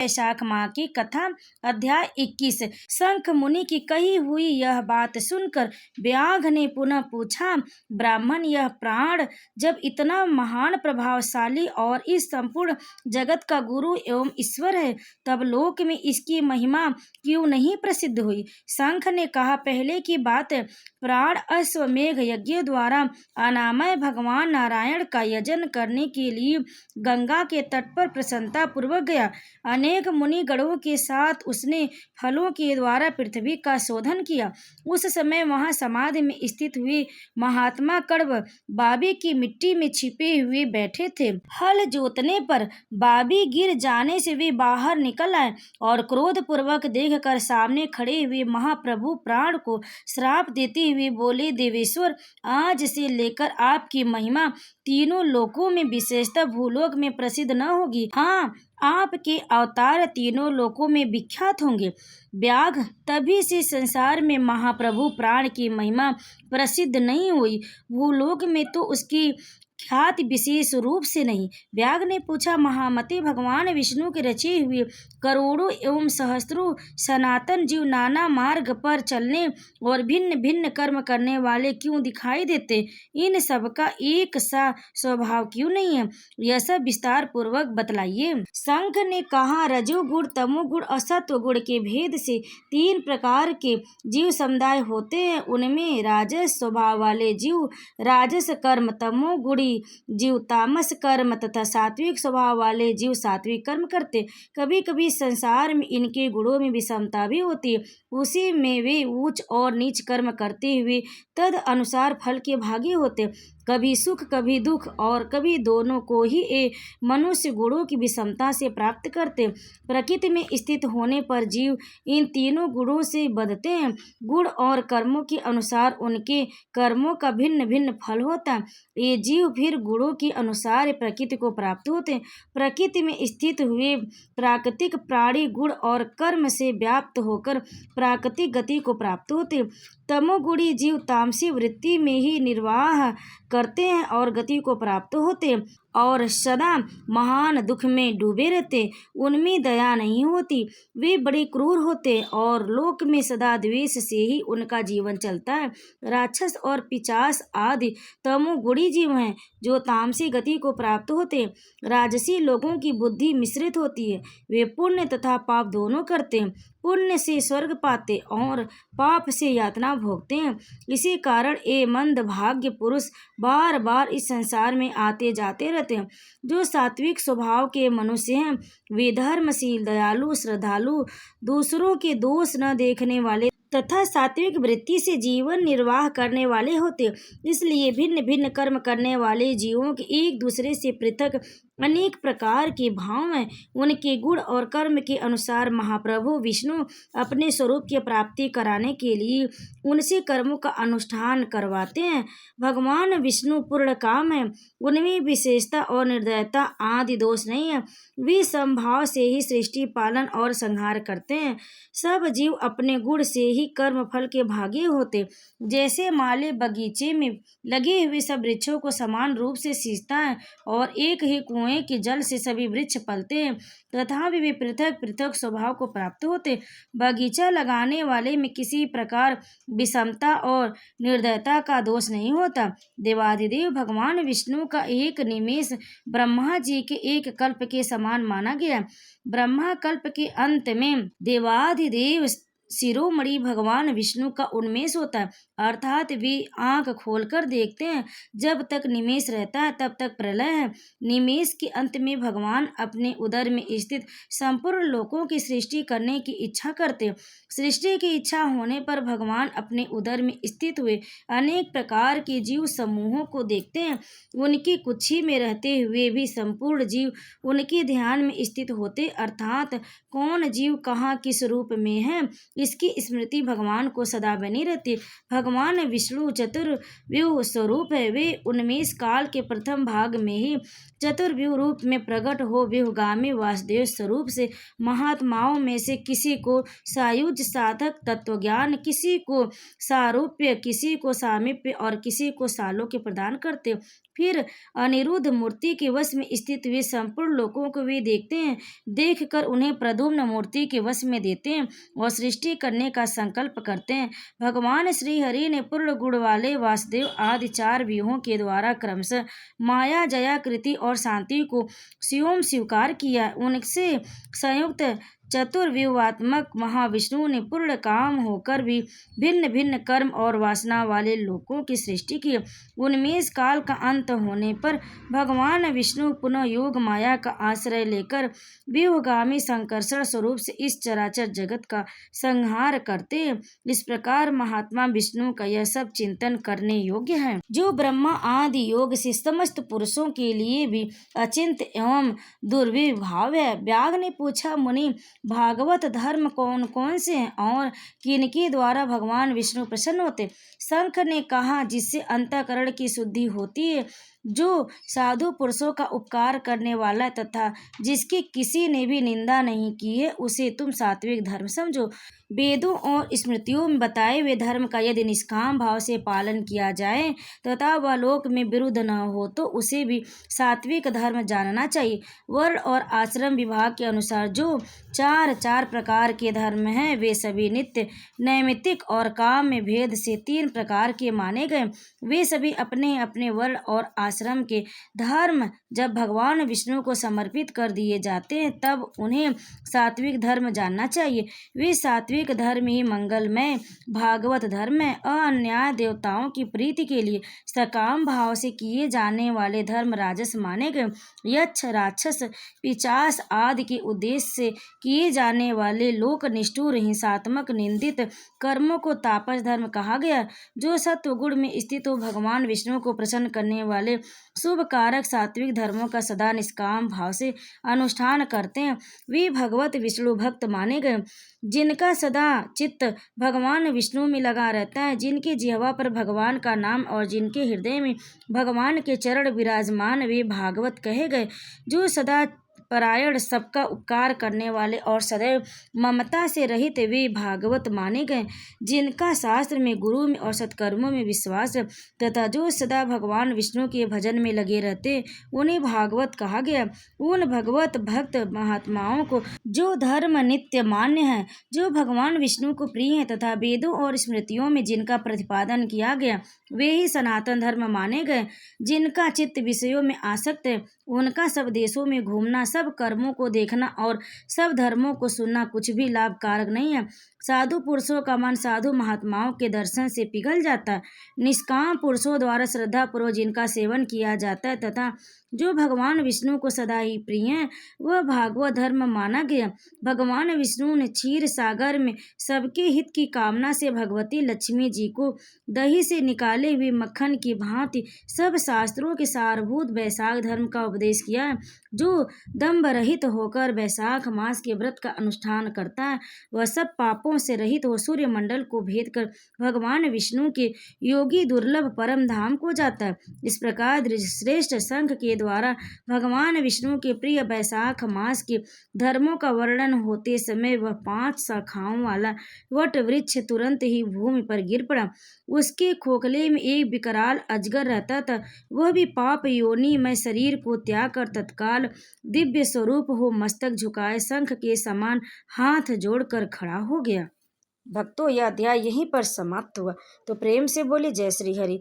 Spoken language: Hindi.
वैशाख माह की कथा अध्याय 21। शंख मुनि की कही हुई यह बात सुनकर व्याघ्र ने पुनः पूछा, ब्राह्मण, यह प्राण जब इतना महान, प्रभावशाली और इस संपूर्ण जगत का गुरु एवं ईश्वर है, तब लोक में इसकी महिमा क्यों नहीं प्रसिद्ध हुई? शंख ने कहा, पहले की बात, प्राण अश्वमेघ यज्ञ द्वारा अनामय भगवान नारायण का यजन करने के लिए गंगा के तट पर प्रसन्नता पूर्वक गया। अनेक मुनिगणों के साथ उसने फलों के द्वारा पृथ्वी का शोधन किया। उस समय वहां समाधि में स्थित हुए महात्मा कण्व बाबी की मिट्टी में छिपे हुए बैठे थे। हल जोतने पर बाबी गिर जाने से वे बाहर निकल आए और क्रोध पूर्वक देखकर सामने खड़े हुए महाप्रभु प्राण को श्राप देते हुए बोले, देवेश्वर, आज से लेकर आपकी महिमा तीनों लोकों में, विशेषतः भूलोक में प्रसिद्ध न होगी। हाँ, आपके अवतार तीनों लोकों में विख्यात होंगे। व्याघ्र, तभी से संसार में महाप्रभु प्राण की महिमा प्रसिद्ध नहीं हुई, भूलोक में तो उसकी ख्याति विशेष रूप से नहीं। व्याघ्र ने पूछा, महामते, भगवान विष्णु के रचे हुए करोड़ों एवं सहस्त्रों सनातन जीव नाना मार्ग पर चलने और भिन्न भिन्न कर्म करने वाले क्यों दिखाई देते? इन सबका एक सा स्वभाव क्यों नहीं है? यह सब विस्तार पूर्वक बतलाइए। शंख ने कहा, रजोगुण, तमोगुण और सत्वगुण के भेद से 3 प्रकार के जीव समुदाय होते हैं। उनमें राजस स्वभाव वाले जीव राजस कर्म, तमोगुणी जीव तामस कर्म तथा सात्विक स्वभाव वाले जीव सात्विक कर्म करते। कभी कभी संसार में इनके गुणों में विषमता भी होती है। उसी में वे ऊंच और नीच कर्म करते हुए तद अनुसार फल के भागी होते। कभी सुख, कभी दुख और कभी दोनों को ही मनुष्य गुणों की विषमता से प्राप्त करते। प्रकृति में स्थित होने पर जीव इन तीनों गुणों से बंधते हैं। गुण और कर्मों के अनुसार उनके कर्मों का भिन्न भिन्न फल होता है। ये जीव फिर गुणों के अनुसार प्रकृति को प्राप्त होते हैं। प्रकृति में स्थित हुए प्राकृतिक प्राणी गुण और कर्म से व्याप्त होकर प्राकृतिक गति को प्राप्त होते। तमोगुणी जीव तामसी वृत्ति में ही निर्वाह करते हैं और गति को प्राप्त होते और सदा महान दुख में डूबे रहते। उनमें दया नहीं होती, वे बड़े क्रूर होते और लोक में सदा द्वेष से ही उनका जीवन चलता है। राक्षस और पिशाच आदि तमोगुणी जीव हैं जो तामसी गति को प्राप्त होते। राजसी लोगों की बुद्धि मिश्रित होती है, वे पुण्य तथा पाप दोनों करते हैं। पुण्य से स्वर्ग पाते और पाप से यातना भोगते हैं। इसी कारण ये मंद भाग्य पुरुष बार बार इस संसार में आते जाते रहते हैं। जो सात्विक स्वभाव के मनुष्य हैं वे धर्मशील, दयालु, श्रद्धालु, दूसरों के दोष न देखने वाले तथा सात्विक वृत्ति से जीवन निर्वाह करने वाले होते। इसलिए भिन्न भिन्न कर्म करने वाले जीवों के एक दूसरे से पृथक अनेक प्रकार के भाव हैं। उनके गुण और कर्म के अनुसार महाप्रभु विष्णु अपने स्वरूप की प्राप्ति कराने के लिए उनसे कर्मों का अनुष्ठान करवाते हैं। भगवान विष्णु पूर्ण काम है, उनमें विशेषता और निर्दयता आदि दोष नहीं है। वे समभाव से ही सृष्टि, पालन और संहार करते हैं। सब जीव अपने गुण से ही कर्म फल के भागी होते। जैसे माली बगीचे में लगे हुए सब वृक्षों को समान रूप से सींचता है और एक ही कुएं के जल से सभी वृक्ष पलते हैं, तथापि वे पृथक पृथक स्वभाव को प्राप्त होते। बगीचा लगाने वाले में किसी प्रकार विषमता और निर्दयता का दोष नहीं होता। देवाधिदेव भगवान विष्णु का एक निमेष ब्रह्मा जी के एक कल्प के समान माना गया। ब्रह्मा कल्प के अंत में देवाधिदेव शिरोमणि भगवान विष्णु का उन्मेष होता है, अर्थात वे आंख खोलकर देखते हैं। जब तक निमेष रहता है तब तक प्रलय है। निमेष के अंत में भगवान अपने उदर में स्थित संपूर्ण लोकों की सृष्टि करने की इच्छा करते। सृष्टि की इच्छा होने पर भगवान अपने उदर में स्थित हुए अनेक प्रकार के जीव समूहों को देखते हैं। उनकी कुक्षी में रहते हुए भी संपूर्ण जीव उनके ध्यान में स्थित होते, अर्थात कौन जीव कहाँ किस रूप में है इसकी स्मृति भगवान को सदा बनी रहती। भगवान विष्णु चतुर्व्यूह स्वरूप है। वे उन्मेष काल के प्रथम भाग में ही चतुर्व्यूह रूप में प्रकट हो व्यूहगामी वासुदेव स्वरूप से महात्माओं में से किसी को सायुज साधक तत्वज्ञान, किसी को सारूप्य, किसी को सामीप्य और किसी को सालोक्य प्रदान करते। फिर अनिरुद्ध मूर्ति के वश में स्थित वे संपूर्ण लोकों को वे देखते हैं, देखकर उन्हें प्रद्युम्न मूर्ति के वश में देते हैं और सृष्टि करने का संकल्प करते हैं। भगवान श्री हरि ने पूर्ण गुण वाले वासुदेव आदि 4 व्यूहों के द्वारा क्रमशः माया, जया, कृति और शांति को स्वयं स्वीकार किया। उनसे संयुक्त चतुर्व्यूहात्मक महाविष्णु ने पूर्ण काम होकर भी भिन्न भिन्न कर्म और वासना वाले लोकों की सृष्टि की। उन्मेष काल का अंत होने पर भगवान विष्णु पुनः योग माया का आश्रय लेकर व्यूहगामी संकर्षण स्वरूप से इस चराचर जगत का संहार करते हैं। इस प्रकार महात्मा विष्णु का यह सब चिंतन करने योग्य है, जो ब्रह्मा आदि योग से समस्त पुरुषों के लिए भी अचिंत एवं दुर्विभाव है। व्याघ ने पूछा, मुनि, भागवत धर्म कौन कौन से हैं और किनके द्वारा भगवान विष्णु प्रसन्न होते? शंख ने कहा, जिससे अंतःकरण की शुद्धि होती है, जो साधु पुरुषों का उपकार करने वाला है तथा जिसकी किसी ने भी निंदा नहीं की है, उसे तुम सात्विक धर्म समझो। वेदों और स्मृतियों में बताए हुए धर्म का यदि निष्काम भाव से पालन किया जाए तथा वह लोक में विरुद्ध न हो तो उसे भी सात्विक धर्म जानना चाहिए। वर्ण और आश्रम विभाग के अनुसार जो 4 प्रकार के धर्म हैं, वे सभी नित्य, नैमित्तिक और काम में भेद से 3 प्रकार के माने गए। वे सभी अपने अपने वर्ण और आश्रम के धर्म जब भगवान विष्णु को समर्पित कर दिए जाते हैं, तब उन्हें सात्विक धर्म जानना चाहिए। वे सात्विक धर्म ही मंगलमय भागवत धर्म है। अन्याय देवताओं की प्रीति के लिए सकाम भाव से किए जाने वाले धर्म राजस माने गए। यक्ष, राक्षस, पिशाच आदि के उद्देश्य से किए जाने वाले लोक निष्ठुर हिंसात्मक निंदित कर्मों को तापस धर्म कहा गया। जो सत्व गुण में स्थित हो भगवान विष्णु को प्रसन्न करने वाले शुभ कारक सात्विक धर्मों का सदा निष्काम भाव से अनुष्ठान करते हैं, वे भगवत विष्णु भक्त माने गए। जिनका सदा चित्त भगवान विष्णु में लगा रहता है, जिनके जिह्वा पर भगवान का नाम और जिनके हृदय में भगवान के चरण विराजमान, वे भागवत कहे गए। जो सदा परायण, सबका उपकार करने वाले और सदैव ममता से रहित, वे भागवत माने गए। जिनका शास्त्र में, गुरु में और सत्कर्मों में विश्वास है तथा जो सदा भगवान विष्णु के भजन में लगे रहते, उन्हें भागवत कहा गया। उन भगवत भक्त महात्माओं को जो धर्म नित्य मान्य है, जो भगवान विष्णु को प्रिय है तथा वेदों और स्मृतियों में जिनका प्रतिपादन किया गया, वे ही सनातन धर्म माने गए। जिनका चित्त विषयों में आसक्त है, उनका सब देशों में घूमना, सब कर्मों को देखना और सब धर्मों को सुनना कुछ भी लाभकारक नहीं है। साधु पुरुषों का मन साधु महात्माओं के दर्शन से पिघल जाता है। निष्काम पुरुषों द्वारा श्रद्धा पूर्वक जिनका सेवन किया जाता है तथा जो भगवान विष्णु को सदा ही प्रिय है, वह भागवत धर्म माना गया। भगवान विष्णु ने क्षीर सागर में सबके हित की कामना से भगवती लक्ष्मी जी को दही से निकाले हुए मक्खन की भांति सब शास्त्रों के सारभूत वैशाख धर्म का उपदेश किया है। जो दंभ रहित होकर वैशाख मास के व्रत का अनुष्ठान करता है, वह सब पापों से रहित हो सूर्य मंडल को भेद कर भगवान विष्णु के योगी दुर्लभ परम धाम को जाता है। इस प्रकार श्रेष्ठ शंख के द्वारा भगवान विष्णु के प्रिय वैशाख मास के धर्मों का वर्णन होते समय वह 5 शाखाओं वाला वट वृक्ष तुरंत ही भूमि पर गिर पड़ा। उसके खोखले में एक विकराल अजगर रहता था। वह भी पाप योनि में शरीर को त्याग कर तत्काल दिव्य स्वरूप हो मस्तक झुकाए शंख के समान हाथ जोड़कर खड़ा हो गया। भक्तों, यह अध्याय यहीं पर समाप्त हुआ। तो प्रेम से बोले जय श्री हरि।